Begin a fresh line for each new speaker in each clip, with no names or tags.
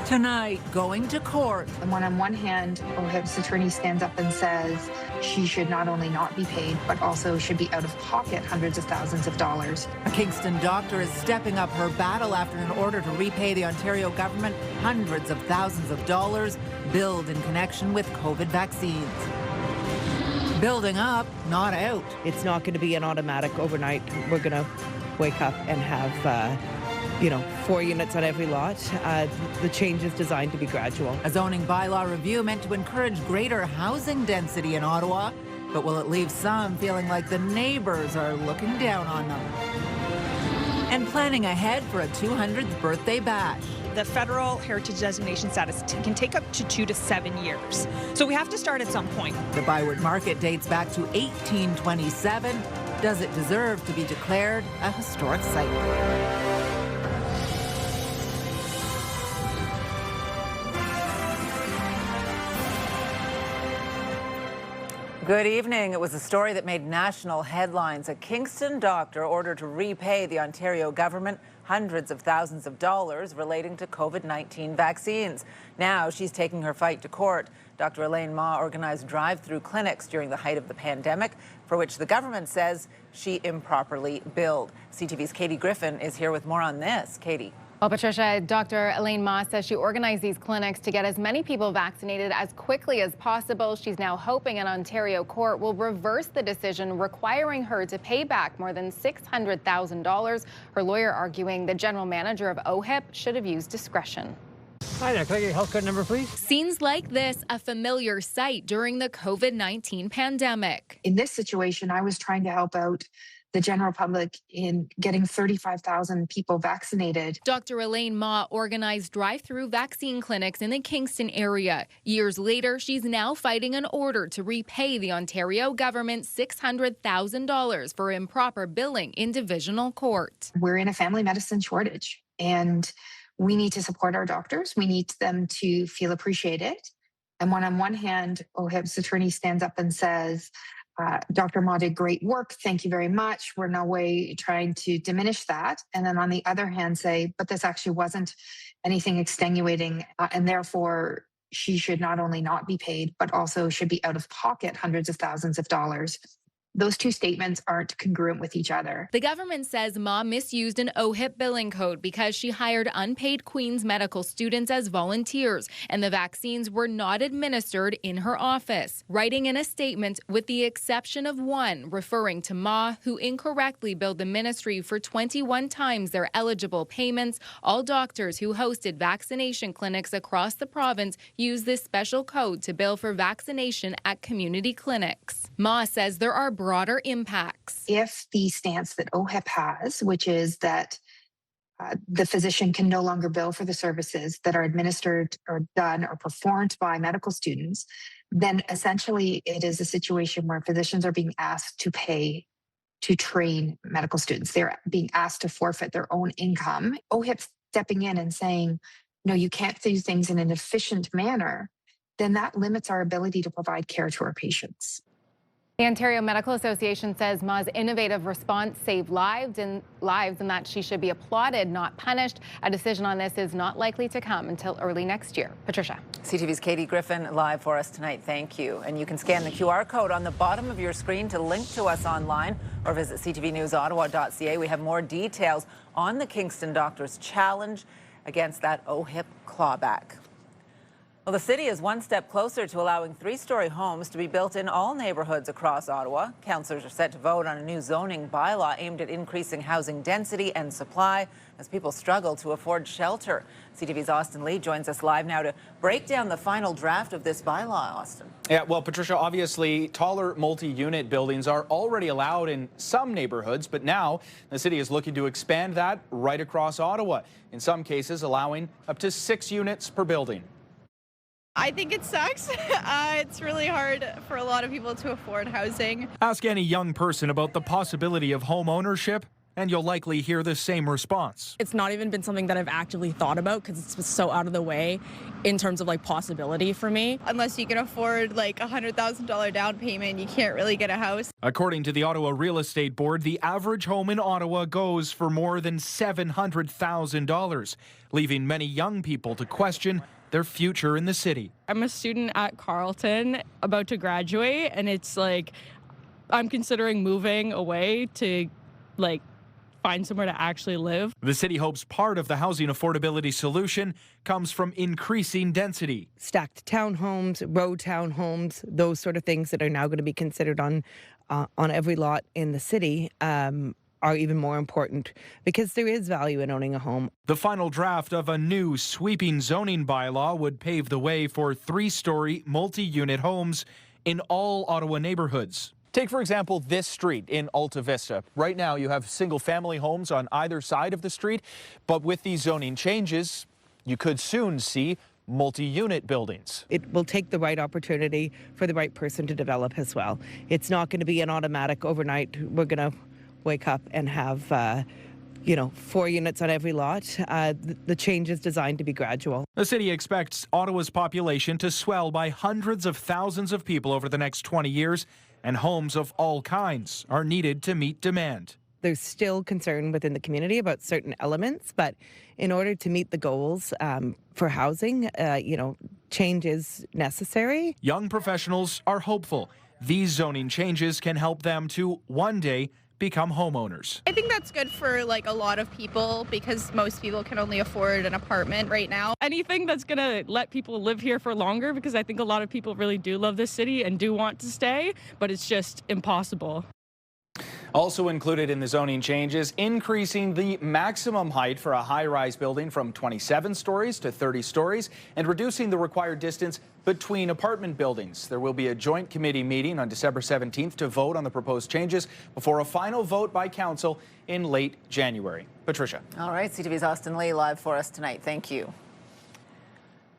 Tonight, going to court.
And when on one hand, OHIP's attorney stands up and says she should not only not be paid, but also should be out of pocket hundreds of thousands of dollars.
A Kingston doctor is stepping up her battle after an order to repay the Ontario government hundreds of thousands of dollars billed in connection with COVID vaccines. Building up, not out.
It's not going to be an automatic overnight. We're going to wake up and have 4 units on every lot. The change is designed to be gradual.
A zoning bylaw review meant to encourage greater housing density in Ottawa, but will it leave some feeling like the neighbors are looking down on them? And planning ahead for a 200th birthday bash.
The federal heritage designation status can take up to 2 to 7 years. So we have to start at some point.
The ByWard Market dates back to 1827. Does it deserve to be declared a historic site? Good evening. It was a story that made national headlines. A Kingston doctor ordered to repay the Ontario government hundreds of thousands of dollars relating to COVID-19 vaccines. Now she's taking her fight to court. Dr. Elaine Ma organized drive-through clinics during the height of the pandemic, for which the government says she improperly billed. CTV's Katie Griffin is here with more on this. Katie.
Well, Patricia, Dr. Elaine Ma says she organized these clinics to get as many people vaccinated as quickly as possible. She's now hoping an Ontario court will reverse the decision requiring her to pay back more than $600,000. Her lawyer arguing the general manager of OHIP should have used discretion.
Hi there, can I get your health card number, please?
Scenes like this, a familiar sight during the COVID-19 pandemic.
In this situation, I was trying to help out the general public in getting 35,000 people vaccinated.
Dr. Elaine Ma organized drive-through vaccine clinics in the Kingston area. Years later, she's now fighting an order to repay the Ontario government $600,000 for improper billing in divisional court.
We're in a family medicine shortage, and we need to support our doctors. We need them to feel appreciated. And when on one hand, OHIP's attorney stands up and says, Dr. Ma did great work. Thank you very much. We're no way trying to diminish that. And then on the other hand, say, but this actually wasn't anything extenuating. And therefore, she should not only not be paid, but also should be out of pocket hundreds of thousands of dollars. Those two statements aren't congruent with each other.
The government says Ma misused an OHIP billing code because she hired unpaid Queen's medical students as volunteers, and the vaccines were not administered in her office. Writing in a statement, with the exception of one referring to Ma, who incorrectly billed the ministry for 21 times their eligible payments, all doctors who hosted vaccination clinics across the province use this special code to bill for vaccination at community clinics. Ma says there are broader impacts.
If the stance that OHIP has, which is that the physician can no longer bill for the services that are administered or done or performed by medical students, then essentially it is a situation where physicians are being asked to pay to train medical students. They're being asked to forfeit their own income. OHIP stepping in and saying, no, you can't do things in an efficient manner, then that limits our ability to provide care to our patients.
The Ontario Medical Association says Ma's innovative response saved lives and that she should be applauded, not punished. A decision on this is not likely to come until early next year. Patricia.
CTV's Katie Griffin live for us tonight. Thank you. And you can scan the QR code on the bottom of your screen to link to us online or visit ctvnewsottawa.ca. We have more details on the Kingston doctor's challenge against that OHIP clawback. Well, the city is one step closer to allowing three-story homes to be built in all neighborhoods across Ottawa. Councillors are set to vote on a new zoning bylaw aimed at increasing housing density and supply as people struggle to afford shelter. CTV's Austin Lee joins us live now to break down the final draft of this bylaw. Austin.
Yeah, well, Patricia, obviously taller multi-unit buildings are already allowed in some neighborhoods, but now the city is looking to expand that right across Ottawa, in some cases allowing up to 6 units per building.
I think it sucks. It's really hard for a lot of people to afford housing.
Ask any young person about the possibility of home ownership,
and you'll likely hear the same response.
It's not even been something that I've actively thought about because it's so out of the way in terms of like possibility for me. Unless you can afford like $100,000 down payment, you can't really get a house.
According to the Ottawa Real Estate Board, the average home in Ottawa goes for more than $700,000, leaving many young people to question their future in the city.
I'm a student at Carleton about to graduate, and it's like I'm considering moving away to like find somewhere to actually live.
The city hopes part of the housing affordability solution comes from increasing density.
Stacked townhomes, row townhomes, those sort of things that are now going to be considered on every lot in the city are even more important because there is value in owning a home.
The final draft of a new sweeping zoning bylaw would pave the way for 3-story multi-unit homes in all Ottawa neighborhoods. Take, for example, this street in Alta Vista. Right now, you have single-family homes on either side of the street, but with these zoning changes, you could soon see multi-unit buildings.
It will take the right opportunity for the right person to develop as well. It's not going to be an automatic overnight. We're going to wake up and have 4 units on every lot. The change is designed to be gradual.
The city expects Ottawa's population to swell by hundreds of thousands of people over the next 20 years, and homes of all kinds are needed to meet demand.
There's still concern within the community about certain elements, but in order to meet the goals for housing, change is necessary.
Young professionals are hopeful these zoning changes can help them to one day become homeowners.
I think that's good for like a lot of people because most people can only afford an apartment right now. Anything that's going to let people live here for longer, because I think a lot of people really do love this city and do want to stay, but it's just impossible.
Also included in the zoning changes, increasing the maximum height for a high-rise building from 27 stories to 30 stories and reducing the required distance between apartment buildings. There will be a joint committee meeting on December 17th to vote on the proposed changes before a final vote by council in late January. Patricia.
All right, CTV's Austin Lee live for us tonight. Thank you.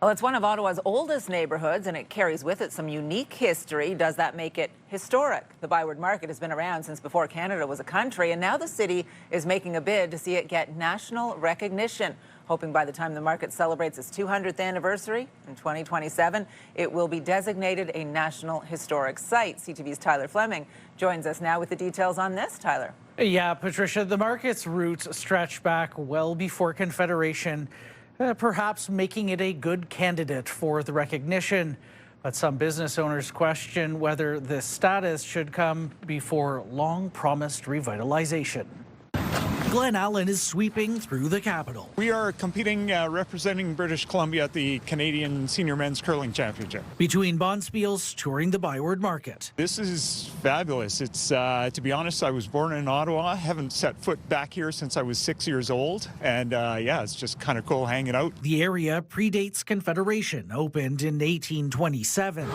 Well, it's one of Ottawa's oldest neighborhoods, and it carries with it some unique history. Does that make it historic? The ByWard Market has been around since before Canada was a country, and now the city is making a bid to see it get national recognition, hoping by the time the market celebrates its 200th anniversary in 2027, it will be designated a National Historic Site. CTV's Tyler Fleming joins us now with the details on this. Tyler.
Yeah, Patricia, the market's roots stretch back well before Confederation, perhaps making it a good candidate for the recognition. But some business owners question whether this status should come before long-promised revitalization. Glen Allen is sweeping through the capital.
We are competing, representing British Columbia at the Canadian Senior Men's Curling Championship.
Between bonspiels, touring the ByWard Market.
This is fabulous. It's, to be honest, I was born in Ottawa. Haven't set foot back here since I was 6 years old. And yeah, it's just kind of cool hanging out.
The area predates Confederation, opened in 1827.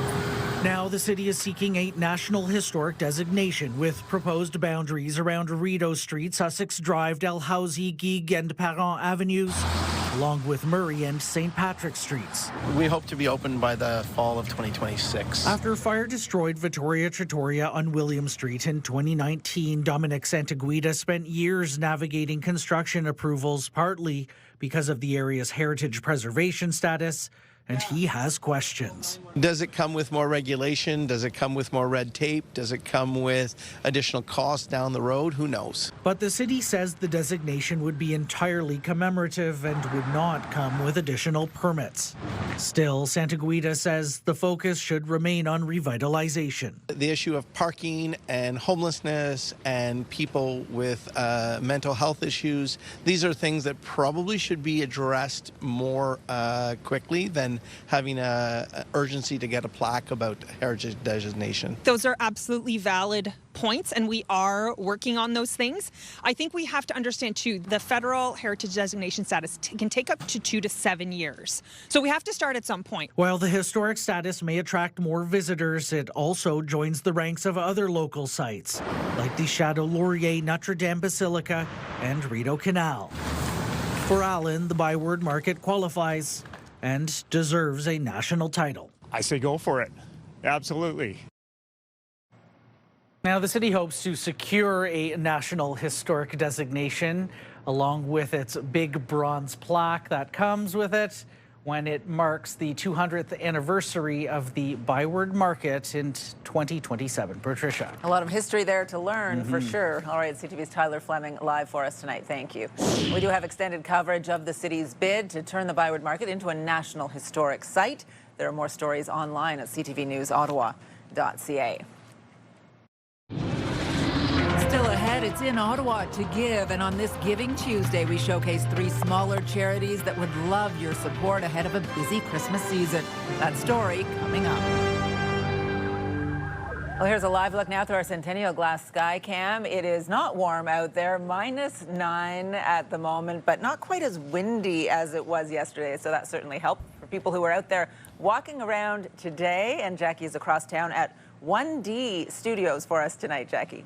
Now the city is seeking a National Historic designation with proposed boundaries around Rideau Street, Sussex Drive, Dalhousie, Geek and Parent Avenues, along with Murray and St. Patrick Streets.
We hope to be open by the fall of 2026.
After fire destroyed Vittoria Trattoria on William Street in 2019, Dominic Santaguida spent years navigating construction approvals, partly because of the area's heritage preservation status, and he has questions.
Does it come with more regulation? Does it come with more red tape? Does it come with additional costs down the road? Who knows?
But the city says the designation would be entirely commemorative and would not come with additional permits. Still, Santaguida says the focus should remain on revitalization.
The issue of parking and homelessness and people with mental health issues, these are things that probably should be addressed more quickly than having an urgency to get a plaque about heritage designation.
Those are absolutely valid points, and we are working on those things. I think we have to understand, too, the federal heritage designation status can take up to 2 to 7 years. So we have to start at some point.
While the historic status may attract more visitors, it also joins the ranks of other local sites, like the Chateau Laurier Notre Dame Basilica and Rideau Canal. For Allen, the ByWard Market qualifies and deserves a national title.
I say go for it. Absolutely.
Now, the city hopes to secure a National Historic designation along with its big bronze plaque that comes with it when it marks the 200th anniversary of the ByWard Market in 2027. Patricia.
A lot of history there to learn, for sure. All right, CTV's Tyler Fleming live for us tonight. Thank you. We do have extended coverage of the city's bid to turn the ByWard Market into a National Historic Site. There are more stories online at ctvnewsottawa.ca. Still ahead, it's in Ottawa to give, and on this Giving Tuesday, we showcase 3 smaller charities that would love your support ahead of a busy Christmas season. That story coming up. Well, here's a live look now through our Centennial Glass Sky Cam. It is not warm out there, -9 at the moment, but not quite as windy as it was yesterday, so that certainly helped for people who were out there walking around today. And Jackie is across town at 1D Studios for us tonight. Jackie.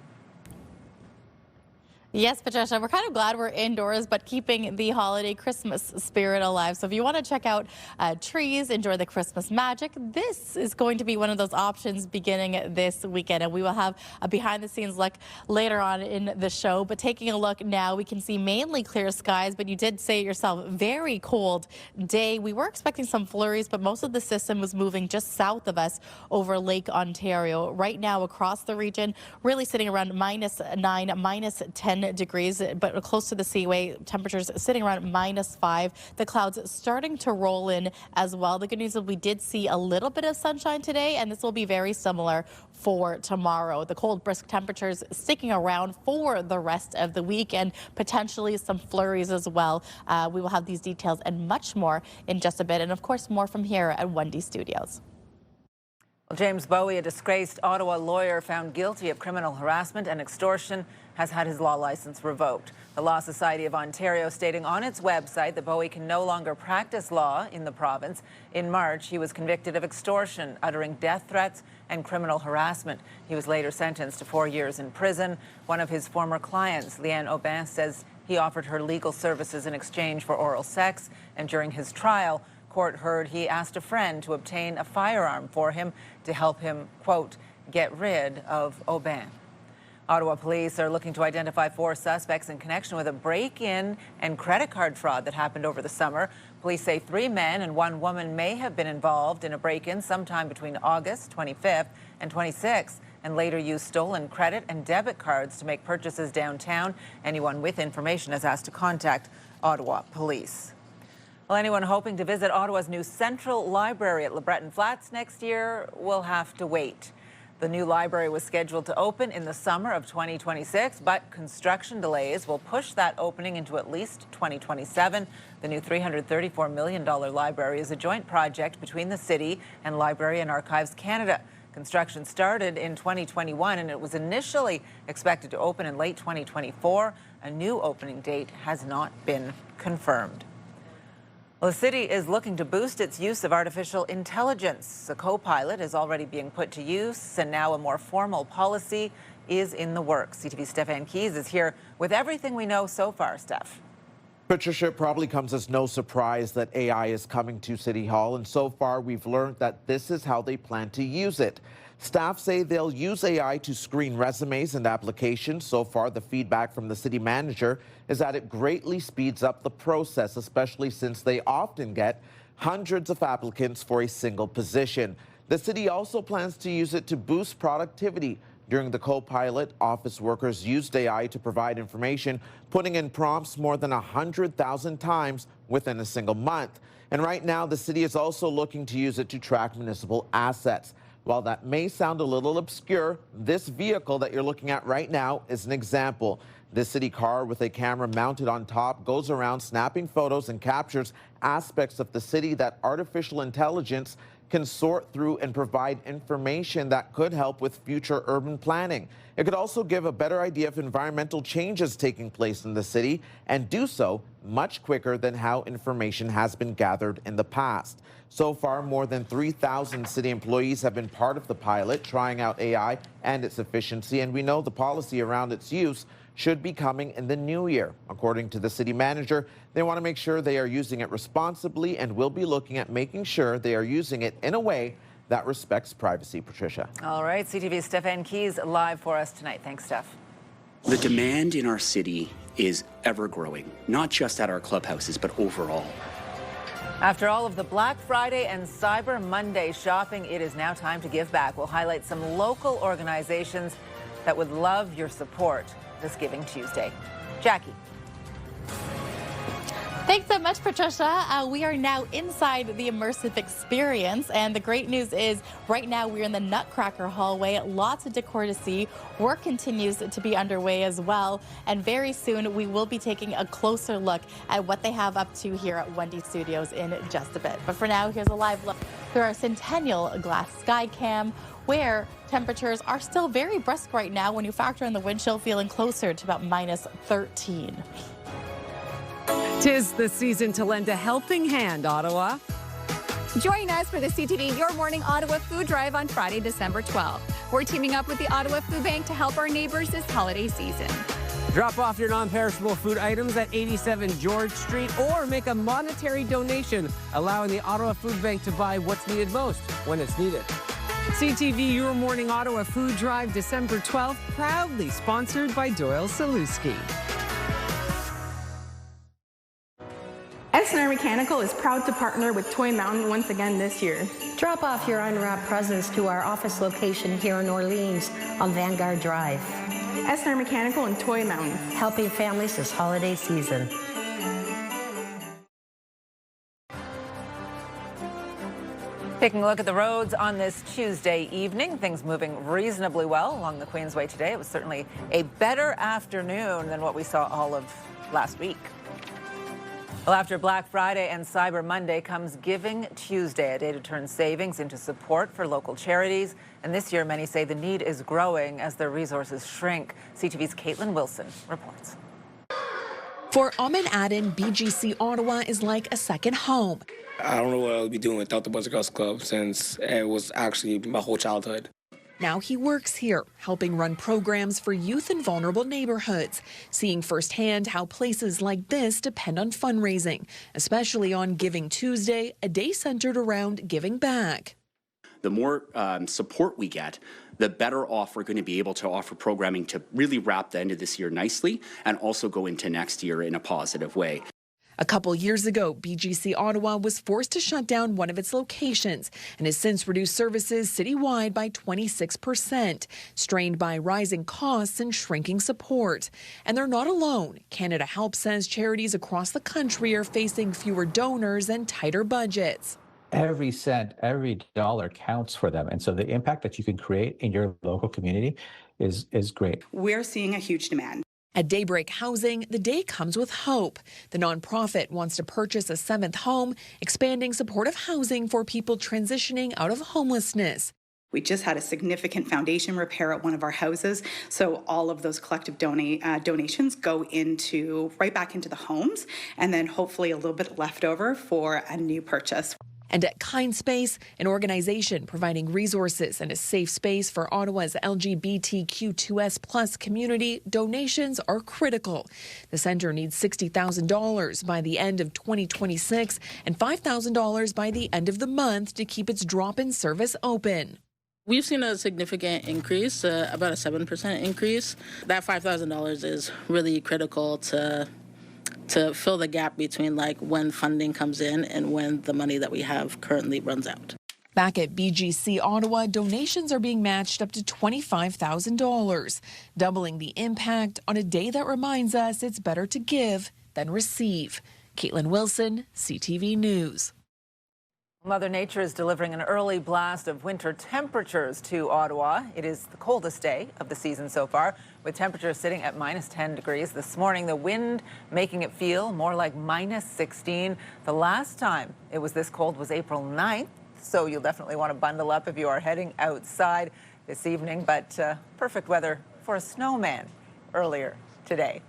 Yes, Patricia, we're kind of glad we're indoors, but keeping the holiday Christmas spirit alive. So if you want to check out trees, enjoy the Christmas magic, this is going to be one of those options beginning this weekend. And we will have a behind-the-scenes look later on in the show. But taking a look now, we can see mainly clear skies, but you did say it yourself, very cold day. We were expecting some flurries, but most of the system was moving just south of us over Lake Ontario. Right now across the region, really sitting around -9, -10 degrees, but close to the seaway, temperatures sitting around -5. The clouds starting to roll in as well. The good news is we did see a little bit of sunshine today, and this will be very similar for tomorrow. The cold, brisk temperatures sticking around for the rest of the week, and potentially some flurries as well. We will have these details and much more in just a bit, and of course more from here at 1D Studios.
Well, James Bowie, a disgraced Ottawa lawyer found guilty of criminal harassment and extortion, has had his law license revoked. The Law Society of Ontario stating on its website that Bowie can no longer practice law in the province. In March, he was convicted of extortion, uttering death threats and criminal harassment. He was later sentenced to 4 years in prison. One of his former clients, Leanne Aubin, says he offered her legal services in exchange for oral sex, and during his trial, court heard he asked a friend to obtain a firearm for him to help him, quote, get rid of Aubin. Ottawa police are looking to identify 4 suspects in connection with a break-in and credit card fraud that happened over the summer. Police say 3 men and 1 woman may have been involved in a break-in sometime between August 25th and 26th, and later used stolen credit and debit cards to make purchases downtown. Anyone with information is asked to contact Ottawa police. Well, anyone hoping to visit Ottawa's new Central Library at LeBreton Flats next year will have to wait. The new library was scheduled to open in the summer of 2026, but construction delays will push that opening into at least 2027. The new $334 million library is a joint project between the city and Library and Archives Canada. Construction started in 2021, and it was initially expected to open in late 2024. A new opening date has not been confirmed. Well, the city is looking to boost its use of artificial intelligence. A co-pilot is already being put to use, and now a more formal policy is in the works. CTV's Stefan Keys is here with everything we know so far. Steph.
Patricia, it probably comes as no surprise that AI is coming to City Hall, and so far we've learned that this is how they plan to use it. Staff say they'll use AI to screen resumes and applications. So far, the feedback from the city manager is that it greatly speeds up the process, especially since they often get hundreds of applicants for a single position. The city also plans to use it to boost productivity. During the co-pilot, office workers used AI to provide information, putting in prompts more than 100,000 times within a single month. And right now, the city is also looking to use it to track municipal assets. While that may sound a little obscure, this vehicle that you're looking at right now is an example. This city car with a camera mounted on top goes around snapping photos and captures aspects of the city that artificial intelligence can sort through and provide information that could help with future urban planning. It could also give a better idea of environmental changes taking place in the city and do so much quicker than how information has been gathered in the past. So far, more than 3,000 city employees have been part of the pilot, trying out AI and its efficiency, and we know the policy around its use should be coming in the new year. According to the city manager, they want to make sure they are using it responsibly and will be looking at making sure they are using it in a way that respects privacy. Patricia.
All right, CTV's Stefan Keys live for us tonight. Thanks, Steph.
The demand in our city is ever growing, not just at our clubhouses, but overall.
After all of the Black Friday and Cyber Monday shopping, it is now time to give back. We'll highlight some local organizations that would love your support this Giving Tuesday. Jackie.
Thanks so much, Patricia. We are now inside the immersive experience, and the great news is right now we're in the Nutcracker hallway. Lots of decor to see. Work continues to be underway as well, and very soon we will be taking a closer look at what they have up to here at Wendy Studios in just a bit. But for now, here's a live look through our Centennial Glass Sky Cam, where temperatures are still very brisk right now when you factor in the wind chill, feeling closer to about minus 13.
'Tis the season to lend a helping hand, Ottawa.
Join us for the CTV Your Morning Ottawa Food Drive on Friday, December 12th. We're teaming up with the Ottawa Food Bank to help our neighbors this holiday season.
Drop off your non-perishable food items at 87 George Street or make a monetary donation, allowing the Ottawa Food Bank to buy what's needed most when it's needed.
CTV Your Morning Ottawa Food Drive, December 12th, proudly sponsored by Doyle Saluski.
SNR Mechanical is proud to partner with Toy Mountain once again this year.
Drop off your unwrapped presents to our office location here in Orleans on Vanguard Drive.
SNR Mechanical and Toy Mountain,
helping families this holiday season.
Taking a look at the roads on this Tuesday evening, things moving reasonably well along the Queensway today. It was certainly a better afternoon than what we saw all of last week. Well, after Black Friday and Cyber Monday comes Giving Tuesday, a day to turn savings into support for local charities. And this year, many say the need is growing as their resources shrink. CTV's Caitlin Wilson reports.
For Amin Aden, BGC Ottawa is like a second home.
I don't know what I would be doing without the Boys and Girls Club since it was actually my whole childhood.
Now he works here, helping run programs for youth in vulnerable neighborhoods, seeing firsthand how places like this depend on fundraising, especially on Giving Tuesday, a day centered around giving back.
The more support we get, the better off we're going to be able to offer programming to really wrap the end of this year nicely and also go into next year in a positive way.
A couple years ago, BGC Ottawa was forced to shut down one of its locations and has since reduced services citywide by 26%, strained by rising costs and shrinking support. And they're not alone. Canada Help says charities across the country are facing fewer donors and tighter budgets.
Every cent, every dollar counts for them. And so the impact that you can create in your local community is great.
We're seeing a huge demand.
At Daybreak Housing, the day comes with hope. The nonprofit wants to purchase a 7th home, expanding supportive housing for people transitioning out of homelessness.
We just had a significant foundation repair at one of our houses, so all of those collective donations go right back into the homes, and then hopefully a little bit left over for a new purchase.
And at Kind Space, an organization providing resources and a safe space for Ottawa's LGBTQ2S+ community, donations are critical. The centre needs $60,000 by the end of 2026 and $5,000 by the end of the month to keep its drop-in service open.
We've seen a significant increase, about a 7% increase. That $5,000 is really critical to fill the gap between when funding comes in and when the money that we have currently runs out.
Back at BGC Ottawa, donations are being matched up to $25,000, doubling the impact on a day that reminds us it's better to give than receive. Caitlin Wilson, CTV News.
Mother Nature is delivering an early blast of winter temperatures to Ottawa. It is the coldest day of the season so far, with temperatures sitting at -10 degrees. This morning, the wind making it feel more like -16. The last time it was this cold was April 9th, so you'll definitely want to bundle up if you are heading outside this evening. But perfect weather for a snowman earlier today.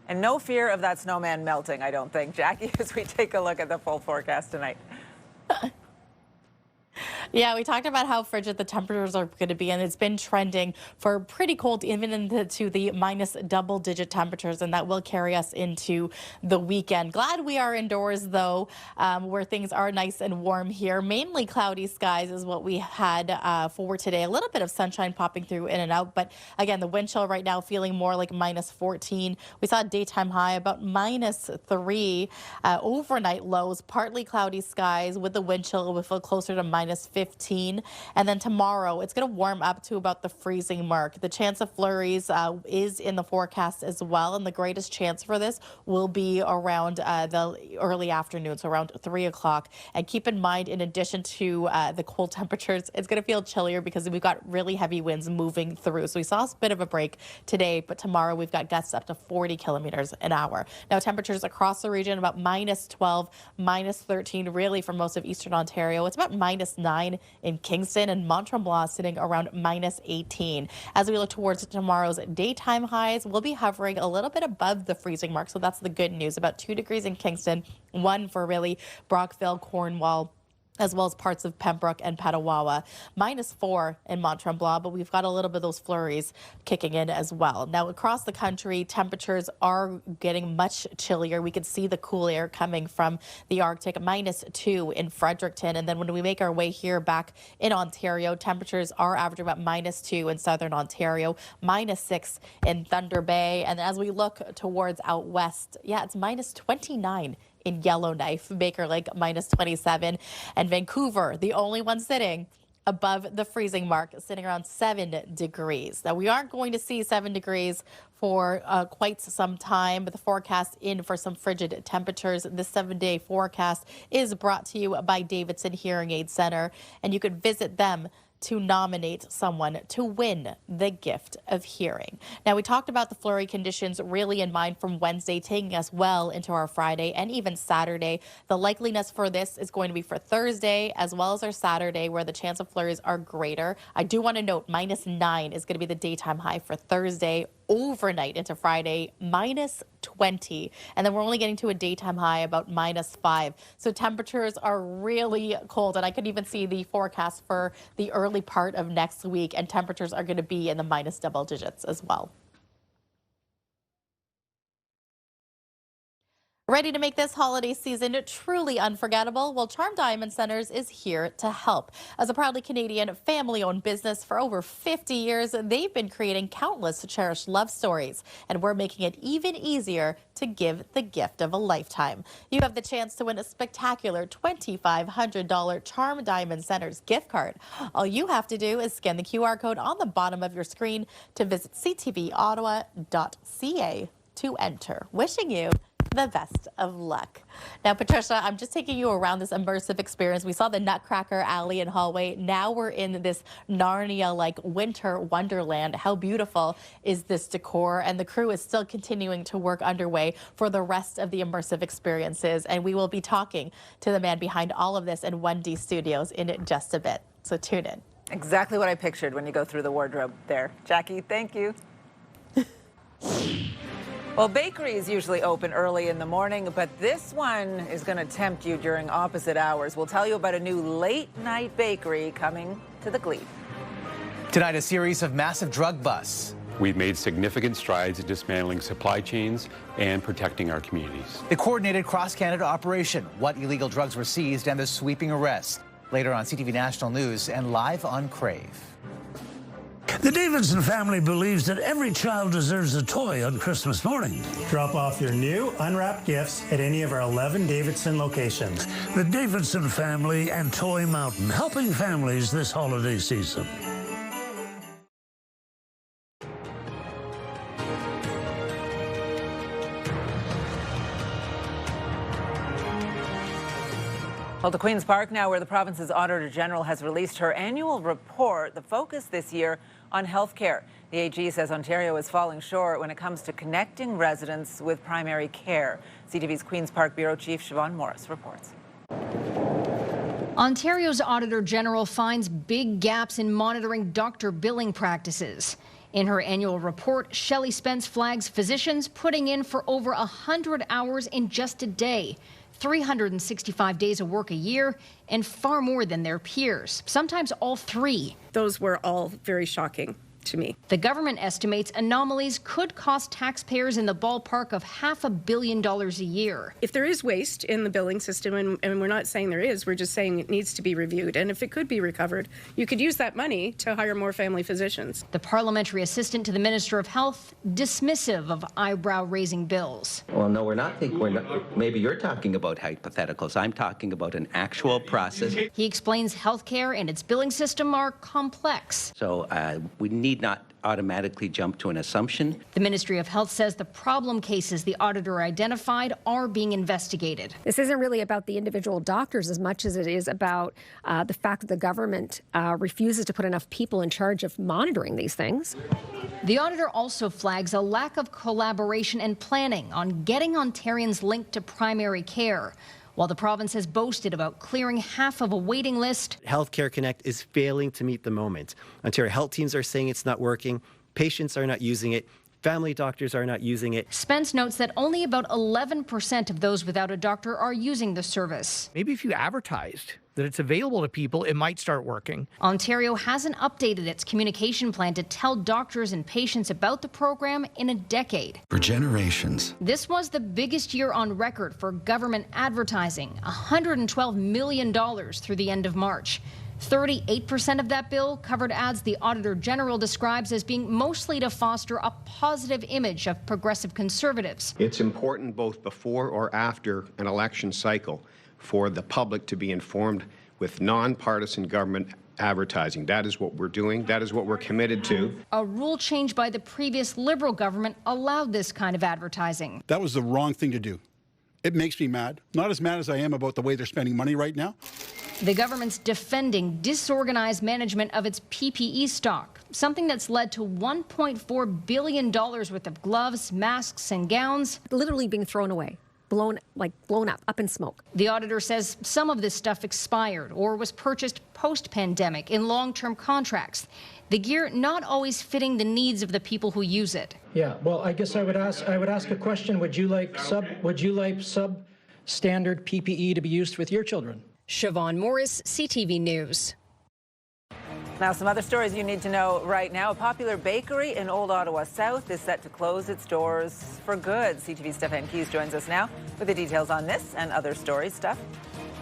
And no fear of that snowman melting, I don't think, Jackie, as we take a look at the full forecast tonight.
Yeah, we talked about how frigid the temperatures are going to be, and it's been trending for pretty cold, even into the minus double-digit temperatures, and that will carry us into the weekend. Glad we are indoors, though, where things are nice and warm here. Mainly cloudy skies is what we had for today. A little bit of sunshine popping through in and out, but again, the wind chill right now feeling more like minus 14. We saw a daytime high about minus 3. Overnight lows, partly cloudy skies with the wind chill. We'll feel closer to minus 15. And then tomorrow, it's going to warm up to about the freezing mark. The chance of flurries is in the forecast as well. And the greatest chance for this will be around the early afternoon, so around 3 o'clock. And keep in mind, in addition to the cold temperatures, it's going to feel chillier because we've got really heavy winds moving through. So we saw a bit of a break today, but tomorrow we've got gusts up to 40 kilometers an hour. Now, temperatures across the region about minus 12, minus 13, really for most of eastern Ontario. It's about minus 9 in Kingston, and Mont-Tremblant sitting around minus 18. As we look towards tomorrow's daytime highs, we'll be hovering a little bit above the freezing mark. So that's the good news. About 2 degrees in Kingston, 1 for really Brockville, Cornwall, as well as parts of Pembroke and Petawawa. Minus 4 in Mont-Tremblant, but we've got a little bit of those flurries kicking in as well. Now, across the country, temperatures are getting much chillier. We can see the cool air coming from the Arctic. Minus 2 in Fredericton. And then when we make our way here back in Ontario, temperatures are averaging about minus 2 in southern Ontario, minus 6 in Thunder Bay. And as we look towards out west, yeah, it's minus 29 in Yellowknife, Baker Lake minus 27, and Vancouver, the only one sitting above the freezing mark, sitting around 7 degrees. Now, we aren't going to see 7 degrees for quite some time, but the forecast in for some frigid temperatures. This 7-day forecast is brought to you by Davidson Hearing Aid Center, and you could visit them to nominate someone to win the gift of hearing. Now, we talked about the flurry conditions really in mind from Wednesday, taking us well into our Friday and even Saturday. The likeliness for this is going to be for Thursday as well as our Saturday, where the chance of flurries are greater. I do want to note minus 9 is going to be the daytime high for Thursday. Overnight into Friday, minus 20. And then we're only getting to a daytime high about minus 5. So temperatures are really cold. And I could even see the forecast for the early part of next week. And temperatures are going to be in the minus double digits as well. Ready to make this holiday season truly unforgettable? Well, Charm Diamond Centers is here to help. As a proudly Canadian family-owned business for over 50 years, they've been creating countless cherished love stories, and we're making it even easier to give the gift of a lifetime. You have the chance to win a spectacular $2,500 Charm Diamond Centers gift card. All you have to do is scan the QR code on the bottom of your screen to visit ctvottawa.ca to enter. Wishing you the best of luck. Now, Patricia, I'm just taking you around this immersive experience. We saw the Nutcracker alley and hallway. Now we're in this Narnia-like winter wonderland. How beautiful is this decor? And the crew is still continuing to work underway for the rest of the immersive experiences. And we will be talking to the man behind all of this in 1D Studios in just a bit. So tune in.
Exactly what I pictured when you go through the wardrobe there. Jackie, thank you. Well, bakeries usually open early in the morning, but this one is going to tempt you during opposite hours. We'll tell you about a new late-night bakery coming to the Glebe.
Tonight, a series of massive drug busts.
We've made significant strides in dismantling supply chains and protecting our communities.
The coordinated cross-Canada operation, what illegal drugs were seized, and the sweeping arrest. Later on CTV National News and live on Crave.
The Davidson family believes that every child deserves a toy on Christmas morning.
Drop off your new unwrapped gifts at any of our 11 Davidson locations.
The Davidson family and Toy Mountain, helping families this holiday season.
Well, to Queen's Park now, where the province's Auditor General has released her annual report. The focus this year on health care. The AG says Ontario is falling short when it comes to connecting residents with primary care. CTV's Queen's Park Bureau Chief Siobhan Morris reports.
Ontario's Auditor General finds big gaps in monitoring doctor billing practices.
In her annual report, Shelley Spence flags physicians putting in for over 100 hours in just a day, 365 days of work a year, and far more than their peers, sometimes all three.
Those were all very shocking to me.
The government estimates anomalies could cost taxpayers in the ballpark of $500 million a year.
If there is waste in the billing system, and we're not saying there is, we're just saying it needs to be reviewed. And if it could be recovered, you could use that money to hire more family physicians.
The parliamentary assistant to the Minister of Health, dismissive of eyebrow-raising bills.
Well, no, we're not. Maybe you're talking about hypotheticals. I'm talking about an actual process.
He explains healthcare and its billing system are complex.
So we need not automatically jump to an assumption.
The Ministry of Health says the problem cases the auditor identified are being investigated.
This isn't really about the individual doctors as much as it is about the fact that the government refuses to put enough people in charge of monitoring these things.
The auditor also flags a lack of collaboration and planning on getting Ontarians linked to primary care. While the province has boasted about clearing half of a waiting list,
Healthcare Connect is failing to meet the moment. Ontario health teams are saying it's not working, patients are not using it, family doctors are not using it.
Spence notes that only about 11% of those without a doctor are using the service.
Maybe if you advertised that it's available to people, it might start working.
Ontario hasn't updated its communication plan to tell doctors and patients about the program in a decade.
For generations.
This was the biggest year on record for government advertising, $112 million through the end of March. 38% of that bill covered ads the Auditor General describes as being mostly to foster a positive image of progressive conservatives.
It's important both before or after an election cycle for the public to be informed with nonpartisan government advertising. That is what we're doing. That is what we're committed to.
A rule change by the previous Liberal government allowed this kind of advertising.
That was the wrong thing to do. It makes me mad. Not as mad as I am about the way they're spending money right now.
The government's defending disorganized management of its PPE stock, something that's led to $1.4 billion worth of gloves, masks, and gowns
literally being thrown away. Blown up in smoke.
The auditor says some of this stuff expired or was purchased post-pandemic in long-term contracts. The gear not always fitting the needs of the people who use it.
Yeah, well, I guess I would ask a question. Would you like substandard PPE to be used with your children?
Siobhan Morris, CTV News.
Now, some other stories you need to know right now. A popular bakery in Old Ottawa South is set to close its doors for good. CTV's Stefan Keys joins us now with the details on this and other stories. Steph?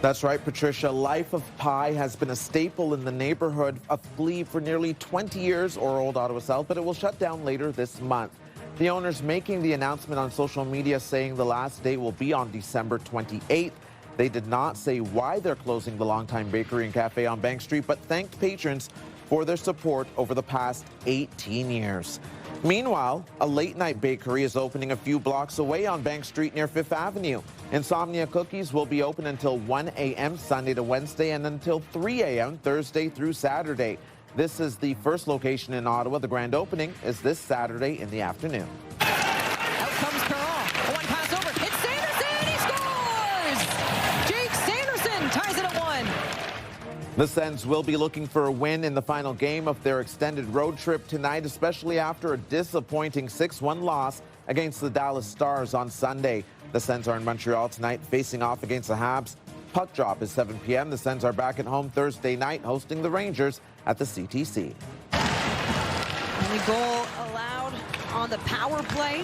That's right, Patricia. Life of Pie has been a staple in the neighborhood of Glebe for nearly 20 years, or Old Ottawa South, but it will shut down later this month. The owners making the announcement on social media saying the last day will be on December 28th. They did not say why they're closing the longtime bakery and cafe on Bank Street, but thanked patrons for their support over the past 18 years. Meanwhile, a late-night bakery is opening a few blocks away on Bank Street near 5th Avenue. Insomnia Cookies will be open until 1 a.m. Sunday to Wednesday and until 3 a.m. Thursday through Saturday. This is the first location in Ottawa. The grand opening is this Saturday in the afternoon.
Out comes Carl. One pass over. It's Sanderson. He scores! Jake Sanderson ties it at 1.
The Sens will be looking for a win in the final game of their extended road trip tonight, especially after a disappointing 6-1 loss against the Dallas Stars on Sunday. The Sens are in Montreal tonight, facing off against the Habs. Puck drop is 7 p.m. The Sens are back at home Thursday night, hosting the Rangers at the CTC.
Only goal allowed on the power play.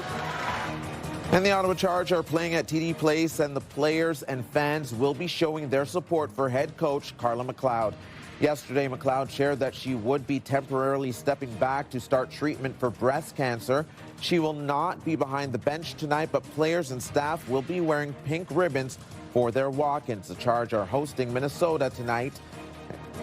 And the Ottawa Charge are playing at TD Place, and the players and fans will be showing their support for head coach Carla McLeod. Yesterday, McLeod shared that she would be temporarily stepping back to start treatment for breast cancer. She will not be behind the bench tonight, but players and staff will be wearing pink ribbons for their walk-ins. The Charge are hosting Minnesota tonight.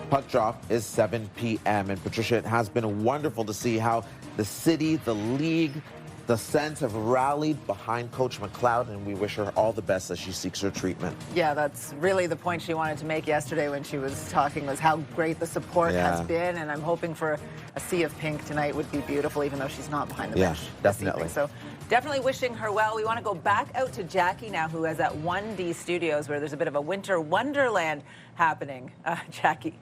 Puck drop is 7 p.m. And Patricia, it has been wonderful to see how the city, the league, the Sens have rallied behind Coach McLeod, and we wish her all the best as she seeks her treatment.
Yeah, that's really the point she wanted to make yesterday when she was talking, was how great the support has been, and I'm hoping for a sea of pink tonight would be beautiful, even though she's not behind the bench.
Definitely.
So definitely wishing her well. We want to go back out to Jackie now, who is at 1D Studios, where there's a bit of a winter wonderland happening. Jackie.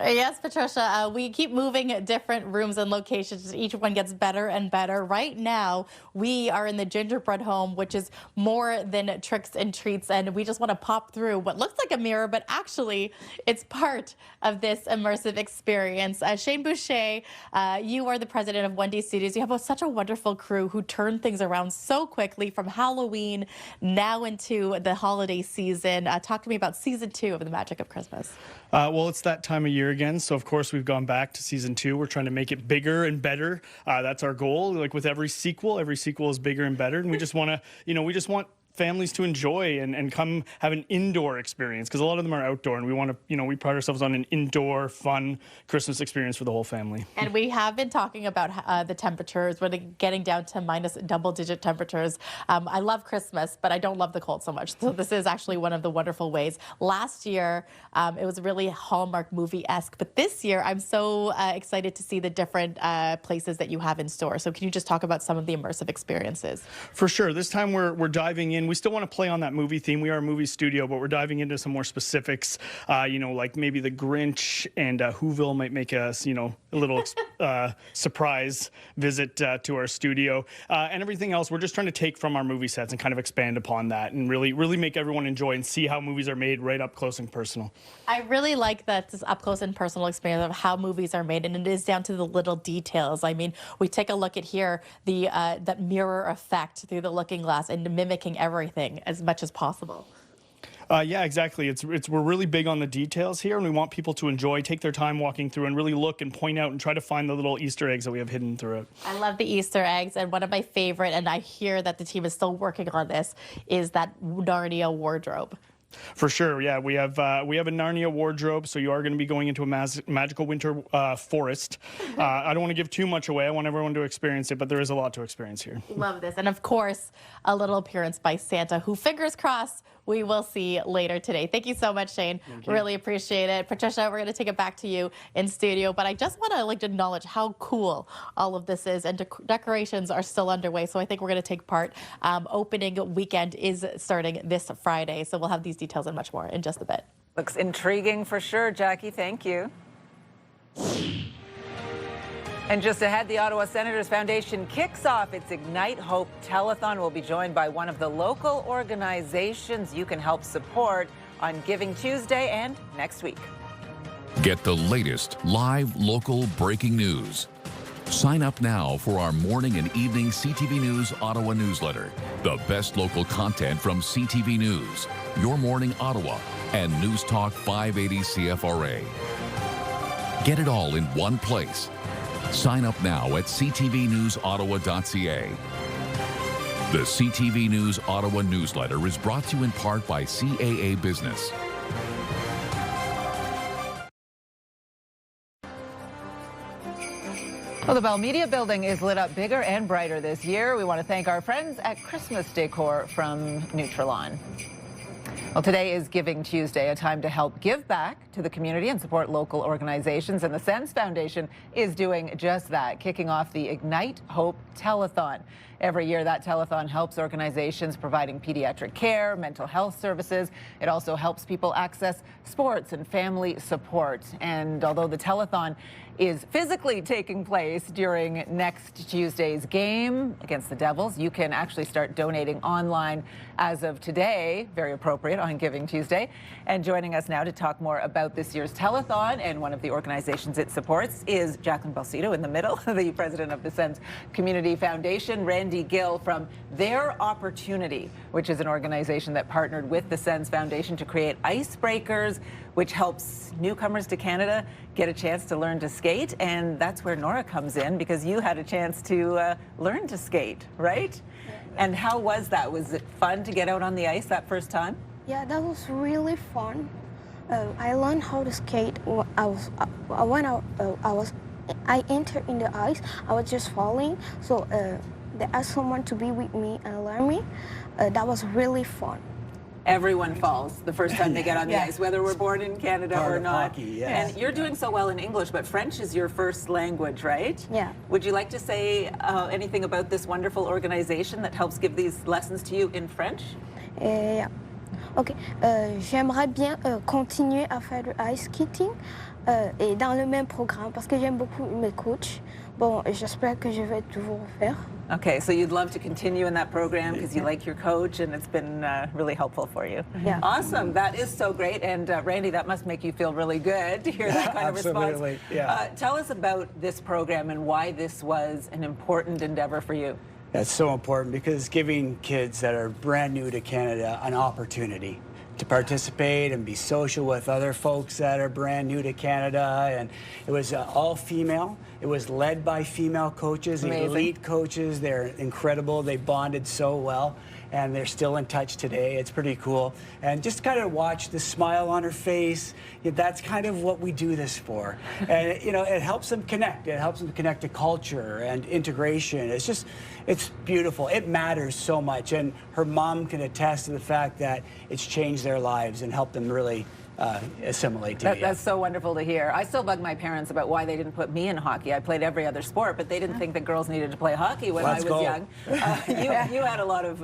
Yes, Patricia, we keep moving at different rooms and locations. Each one gets better and better. Right now, we are in the gingerbread home, which is more than tricks and treats. And we just want to pop through what looks like a mirror, but actually it's part of this immersive experience. Shane Boucher, you are the president of 1D Studios. You have such a wonderful crew who turn things around so quickly from Halloween now into the holiday season. Talk to me about season 2 of The Magic of Christmas.
Well, it's that time of year again, so of course we've gone back to season 2. We're trying to make it bigger and better. That's our goal. Like with every sequel is bigger and better, and we just want to, we just want families to enjoy and come have an indoor experience, because a lot of them are outdoor, and we want to, we pride ourselves on an indoor, fun Christmas experience for the whole family.
And we have been talking about the temperatures. We're getting down to minus double-digit temperatures. I love Christmas, but I don't love the cold so much. So this is actually one of the wonderful ways. Last year, it was really Hallmark movie-esque, but this year, I'm so excited to see the different places that you have in store. So can you just talk about some of the immersive experiences?
For sure. This time we're diving in. We still want to play on that movie theme. We are a movie studio, but we're diving into some more specifics, like maybe the Grinch and Whoville might make us, a little surprise visit to our studio. And everything else, we're just trying to take from our movie sets and kind of expand upon that and really make everyone enjoy and see how movies are made right up close and personal.
I really like that this up close and personal experience of how movies are made, and it is down to the little details. I mean, we take a look at here, that mirror effect through the looking glass and mimicking everything as much as possible.
Yeah, exactly. We're really big on the details here, and we want people to enjoy, take their time walking through and really look and point out and try to find the little Easter eggs that we have hidden throughout. I
love the Easter eggs, and one of my favorite, and I hear that the team is still working on this, is that Narnia wardrobe.
For sure, yeah. We have a Narnia wardrobe, so you are going to be going into a magical winter forest. I don't want to give too much away. I want everyone to experience it, but there is a lot to experience here.
Love this. And of course, a little appearance by Santa, who, fingers crossed, we will see later today. Thank you so much, Shane. Really appreciate it. Patricia, we're going to take it back to you in studio, but I just want to acknowledge how cool all of this is, and decorations are still underway, so I think we're going to take part. Opening weekend is starting this Friday, so we'll have these details and much more in just a bit.
Looks intriguing for sure, Jackie. Thank you. And just ahead, the Ottawa Senators Foundation kicks off its Ignite Hope Telethon. We'll be joined by one of the local organizations you can help support on Giving Tuesday and next week.
Get the latest live local breaking news. Sign up now for our morning and evening CTV News Ottawa newsletter. The best local content from CTV News, Your Morning Ottawa, and News Talk 580 CFRA. Get it all in one place. Sign up now at ctvnewsottawa.ca. The CTV News Ottawa newsletter is brought to you in part by CAA Business.
Well, the Bell Media building is lit up bigger and brighter this year. We want to thank our friends at Christmas Decor from Nutrilon. Well, today is Giving Tuesday, a time to help give back to the community and support local organizations. And the Sens Foundation is doing just that, kicking off the Ignite Hope Telethon. Every year, that telethon helps organizations providing pediatric care, mental health services. It also helps people access sports and family support. And although the telethon is physically taking place during next Tuesday's game against the Devils, you can actually start donating online as of today. Very appropriate on Giving Tuesday. And joining us now to talk more about this year's telethon and one of the organizations it supports is Jacqueline Balsito in the middle, the president of the Sens Community Foundation, Randy Gill from Their Opportunity, which is an organization that partnered with the Sens Foundation to create icebreakers, which helps newcomers to Canada get a chance to learn to skate. And that's where Nora comes in, because you had a chance to learn to skate, right? Yeah. And how was that? Was it fun to get out on the ice that first time?
Yeah, that was really fun. I learned how to skate. I entered in the ice. I was just falling, so they asked someone to be with me and learn me. That was really fun.
Everyone falls the first time they get on the ice, whether we're born in Canada or not.
Hockey, yes.
And you're doing so well in English, but French is your first language, right?
Yeah.
Would you like to say anything about this wonderful organization that helps give these lessons to you in French?
Yeah. Ok. J'aimerais bien continuer à faire du ice skating. Et dans le même programme, parce que j'aime beaucoup mes coachs. Bon, j'espère que je vais toujours faire.
Okay, so you'd love to continue in that program because you like your coach and it's been really helpful for you.
Yeah.
Awesome. That is so great. And Randy, that must make you feel really good to hear that kind of response.
Absolutely, yeah.
Tell us about this program and why this was an important endeavor for you.
That's so important because it's giving kids that are brand new to Canada an opportunity to participate and be social with other folks that are brand new to Canada. And it was all female. It was led by female coaches,
Amazing.
elite coaches. They're incredible. They bonded so well. And they're still in touch today. It's pretty cool. And just kind of watch the smile on her face. That's kind of what we do this for. And, you know, it helps them connect. It helps them connect to culture and integration. It's beautiful. It matters so much. And her mom can attest to the fact that it's changed their lives and helped them really assimilate to
That's so wonderful to hear. I still bug my parents about why they didn't put me in hockey. I played every other sport, but they didn't think that girls needed to play hockey when I was young. You had a lot of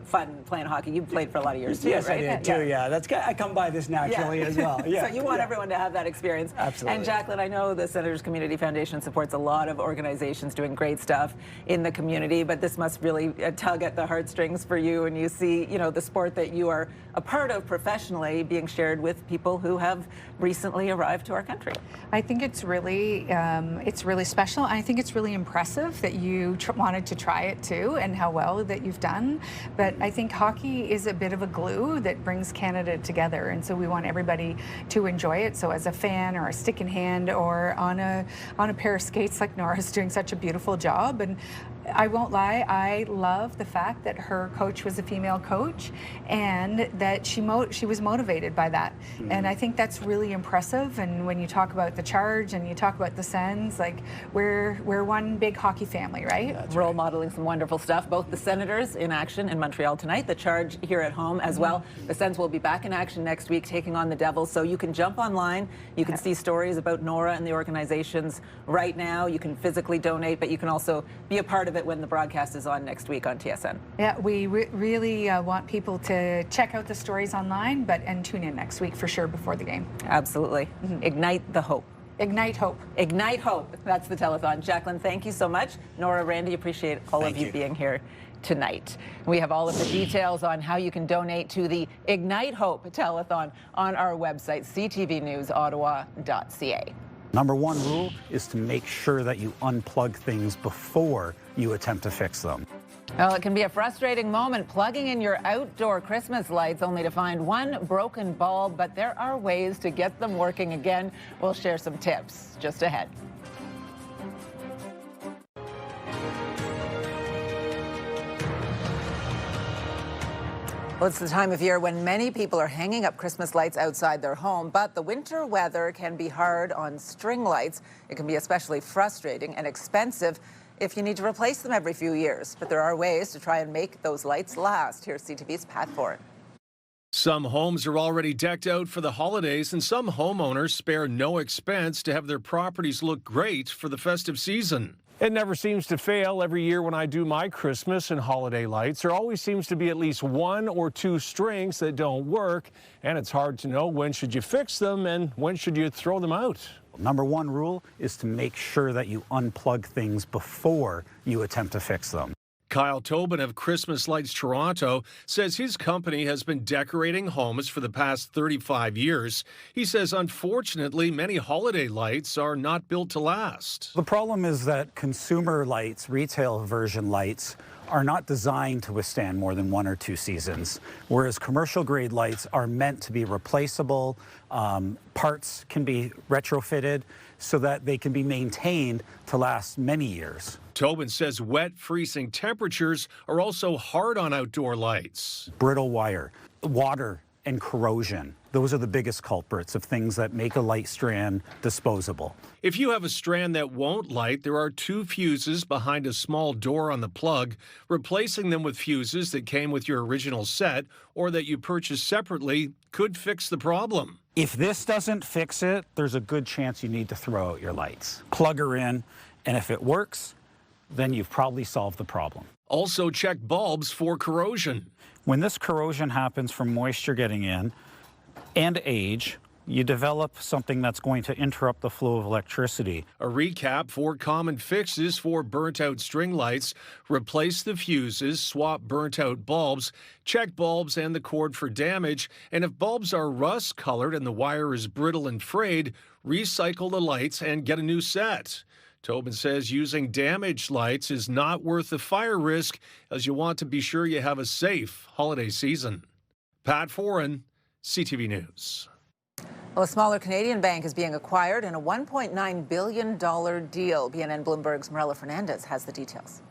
fun playing hockey. You played for a lot of years too,
yes,
right?
I did too, yeah. I come by this naturally as well. Yeah.
So you want everyone to have that experience.
Absolutely.
And Jacqueline, I know the Senators Community Foundation supports a lot of organizations doing great stuff in the community, but this must really tug at the heartstrings for you, and you see, you know, the sport that you are a part of professionally being shared with people who have recently arrived to our country.
I think it's really special. I think it's really impressive that you wanted to try it too, and how well that you've done. But I think hockey is a bit of a glue that brings Canada together, and so we want everybody to enjoy it. So as a fan or a stick in hand or on a pair of skates, like Nora's doing such a beautiful job. And I won't lie, I love the fact that her coach was a female coach and that she was motivated by that. Mm-hmm. And I think that's really impressive. And when you talk about the Charge and you talk about the Sens, like we're one big hockey family, right?
That's role modeling some wonderful stuff. Both the Senators in action in Montreal tonight, the Charge here at home as well. The Sens will be back in action next week taking on the Devils. So you can jump online, you can see stories about Nora and the organizations right now. You can physically donate, but you can also be a part of it when the broadcast is on next week on TSN.
Yeah, we really want people to check out the stories online, and tune in next week for sure before the game.
Absolutely. Mm-hmm. Ignite the hope.
Ignite hope.
Ignite hope. That's the telethon. Jacqueline, thank you so much. Nora, Randy, appreciate all of you being here tonight. We have all of the details on how you can donate to the Ignite Hope telethon on our website, ctvnewsottawa.ca.
Number one rule is to make sure that you unplug things before you attempt to fix them.
Well, it can be a frustrating moment plugging in your outdoor Christmas lights only to find one broken bulb, but there are ways to get them working again. We'll share some tips just ahead. Well, it's the time of year when many people are hanging up Christmas lights outside their home, but the winter weather can be hard on string lights. It can be especially frustrating and expensive if you need to replace them every few years. But there are ways to try and make those lights last. Here's CTV's Pat Ford.
Some homes are already decked out for the holidays, and some homeowners spare no expense to have their properties look great for the festive season. It never seems to fail. Every year when I do my Christmas and holiday lights, there always seems to be at least one or two strings that don't work, and it's hard to know when should you fix them and when should you throw them out.
Number one rule is to make sure that you unplug things before you attempt to fix them.
Kyle Tobin of Christmas Lights Toronto says his company has been decorating homes for the past 35 years. He says, unfortunately, many holiday lights are not built to last.
The problem is that consumer lights, retail version lights, are not designed to withstand more than one or two seasons, whereas commercial grade lights are meant to be replaceable. Parts can be retrofitted so that they can be maintained to last many years.
Tobin says wet, freezing temperatures are also hard on outdoor lights.
Brittle wire, water, and corrosion. Those are the biggest culprits of things that make a light strand disposable.
If you have a strand that won't light, there are two fuses behind a small door on the plug. Replacing them with fuses that came with your original set or that you purchased separately could fix the problem.
If this doesn't fix it, there's a good chance you need to throw out your lights. Plug her in, and if it works, then you've probably solved the problem.
Also check bulbs for corrosion.
When this corrosion happens from moisture getting in and age, you develop something that's going to interrupt the flow of electricity.
A recap: 4 common fixes for burnt-out string lights: replace the fuses, swap burnt-out bulbs, check bulbs and the cord for damage, and if bulbs are rust-colored and the wire is brittle and frayed, recycle the lights and get a new set. Tobin says using damaged lights is not worth the fire risk, as you want to be sure you have a safe holiday season. Pat Foran, CTV News.
Well, a smaller Canadian bank is being acquired in a $1.9 billion deal. BNN Bloomberg's Marilla Fernandez has the details.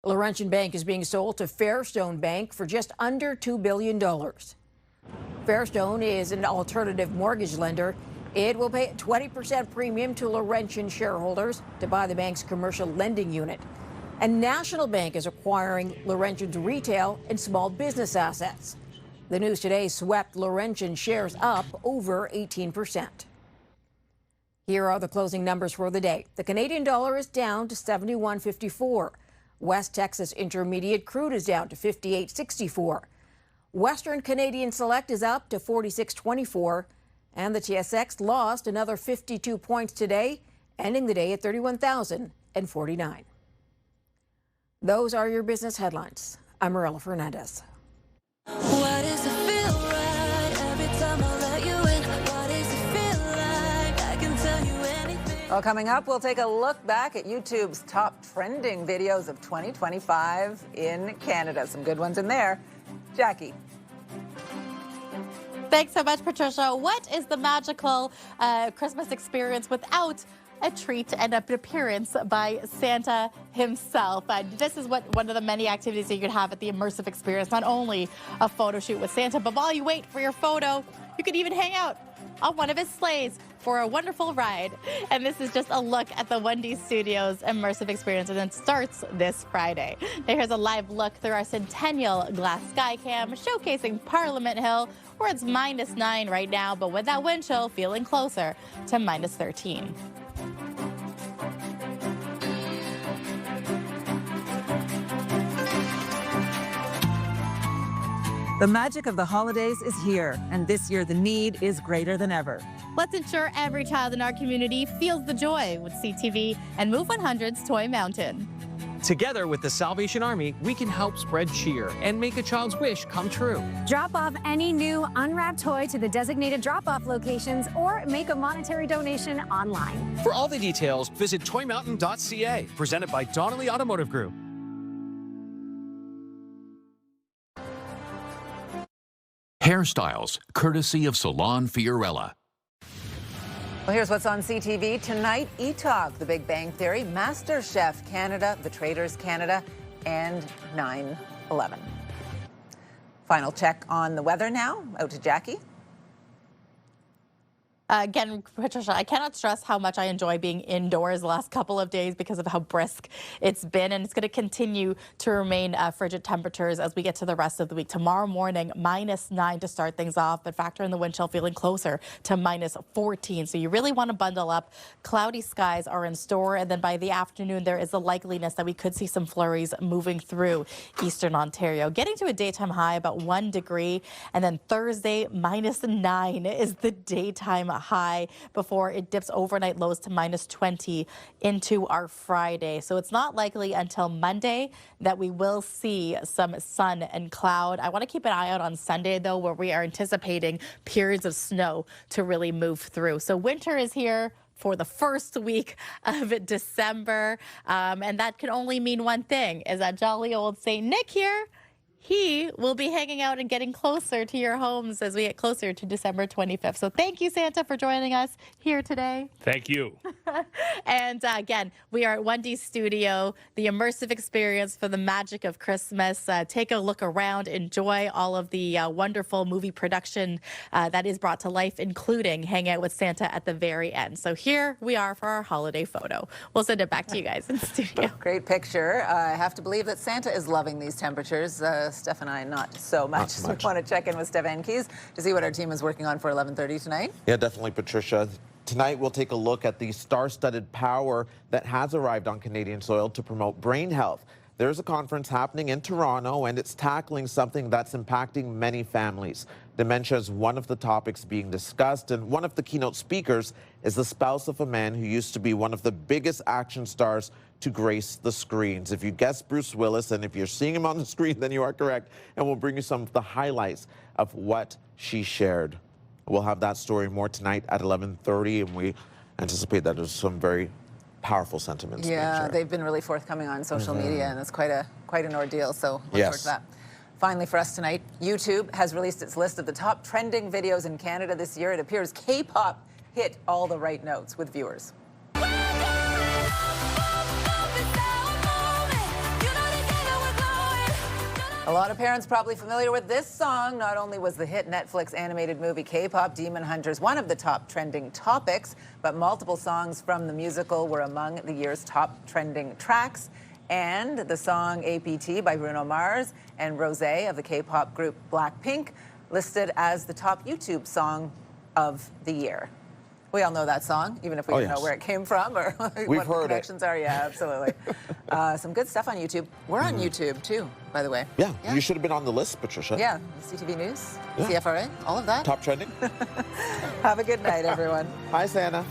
Laurentian Bank is being sold to Fairstone Bank for just under $2 billion. Fairstone is an alternative mortgage lender. It will pay a 20% premium to Laurentian shareholders to buy the bank's commercial lending unit. And National Bank is acquiring Laurentian's retail and small business assets. The news today swept Laurentian shares up over 18%. Here are the closing numbers for the day. The Canadian dollar is down to 71.54. West Texas Intermediate crude is down to 58.64. Western Canadian Select is up to 46.24. And the TSX lost another 52 points today, ending the day at 31,049. Those are your business headlines. I'm Marilla Fernandez.
Why does it feel right every time I let you in? Why does it feel like I can tell you anything?
Well, coming up, we'll take a look back at YouTube's top trending videos of 2025 in Canada. Some good ones in there. Jackie.
Thanks so much, Patricia. What is the magical Christmas experience without a treat and an appearance by Santa himself? This is one of the many activities that you could have at the Immersive Experience. Not only a photo shoot with Santa, but while you wait for your photo, you could even hang out on one of his sleighs for a wonderful ride. And this is just a look at the Wendy Studios Immersive Experience, and it starts this Friday. Now here's a live look through our Centennial Glass Skycam, showcasing Parliament Hill, where it's -9 right now, but with that wind chill feeling closer to -13.
The magic of the holidays is here, and this year the need is greater than ever.
Let's ensure every child in our community feels the joy with CTV and Move 100's Toy Mountain.
Together with the Salvation Army, we can help spread cheer and make a child's wish come true.
Drop off any new unwrapped toy to the designated drop-off locations or make a monetary donation online.
For all the details, visit toymountain.ca, presented by Donnelly Automotive Group.
Hairstyles, courtesy of Salon Fiorella.
Well, here's what's on CTV tonight. E-Talk, The Big Bang Theory, MasterChef Canada, The Traitors Canada, and 9/11. Final check on the weather now. Out to Jackie.
Again, Patricia, I cannot stress how much I enjoy being indoors the last couple of days because of how brisk it's been, and it's going to continue to remain frigid temperatures as we get to the rest of the week. Tomorrow morning, -9 to start things off, but factor in the wind chill feeling closer to -14. So you really want to bundle up. Cloudy skies are in store, and then by the afternoon, there is a likeliness that we could see some flurries moving through eastern Ontario, getting to a daytime high about 1 degree, and then Thursday, -9 is the daytime high before it dips overnight lows to -20 into our Friday. So it's not likely until Monday that we will see some sun and cloud. I want to keep an eye out on Sunday, though, where we are anticipating periods of snow to really move through. So winter is here for the first week of December, and that can only mean one thing, is that jolly old St. Nick here. He will be hanging out and getting closer to your homes as we get closer to December 25th. So thank you, Santa, for joining us here today.
Thank you.
And again, we are at Wendy's Studio, the immersive experience for the magic of Christmas. Take a look around, enjoy all of the wonderful movie production that is brought to life, including hang out with Santa at the very end. So here we are for our holiday photo. We'll send it back to you guys in the studio.
Great picture. I have to believe that Santa is loving these temperatures. Steph and I, not so much. So we want to check in with Steph Enkees to see what our team is working on for 11:30 tonight.
Yeah, definitely, Patricia. Tonight, we'll take a look at the star-studded power that has arrived on Canadian soil to promote brain health. There's a conference happening in Toronto, and it's tackling something that's impacting many families. Dementia is one of the topics being discussed, and one of the keynote speakers is the spouse of a man who used to be one of the biggest action stars to grace the screens. If you guessed Bruce Willis, and if you're seeing him on the screen, then you are correct, and we'll bring you some of the highlights of what she shared. We'll have that story more tonight at 11:30, and we anticipate that there's some very powerful sentiments.
Yeah, they've been really forthcoming on social media, and it's quite an ordeal, so look forward to that. Finally for us tonight, YouTube has released its list of the top trending videos in Canada this year. It appears K-pop hit all the right notes with viewers. A lot of parents probably familiar with this song. Not only was the hit Netflix animated movie K-pop Demon Hunters one of the top trending topics, but multiple songs from the musical were among the year's top trending tracks. And the song APT by Bruno Mars and Rosé of the K-pop group Blackpink listed as the top YouTube song of the year. We all know that song, even if we don't know where it came from or what the connections are. Yeah, absolutely. Some good stuff on YouTube. We're on YouTube, too, by the way.
Yeah, you should have been on the list, Patricia.
Yeah, CTV News, CFRA, all of that.
Top trending.
Have a good night, everyone.
Hi, Santa.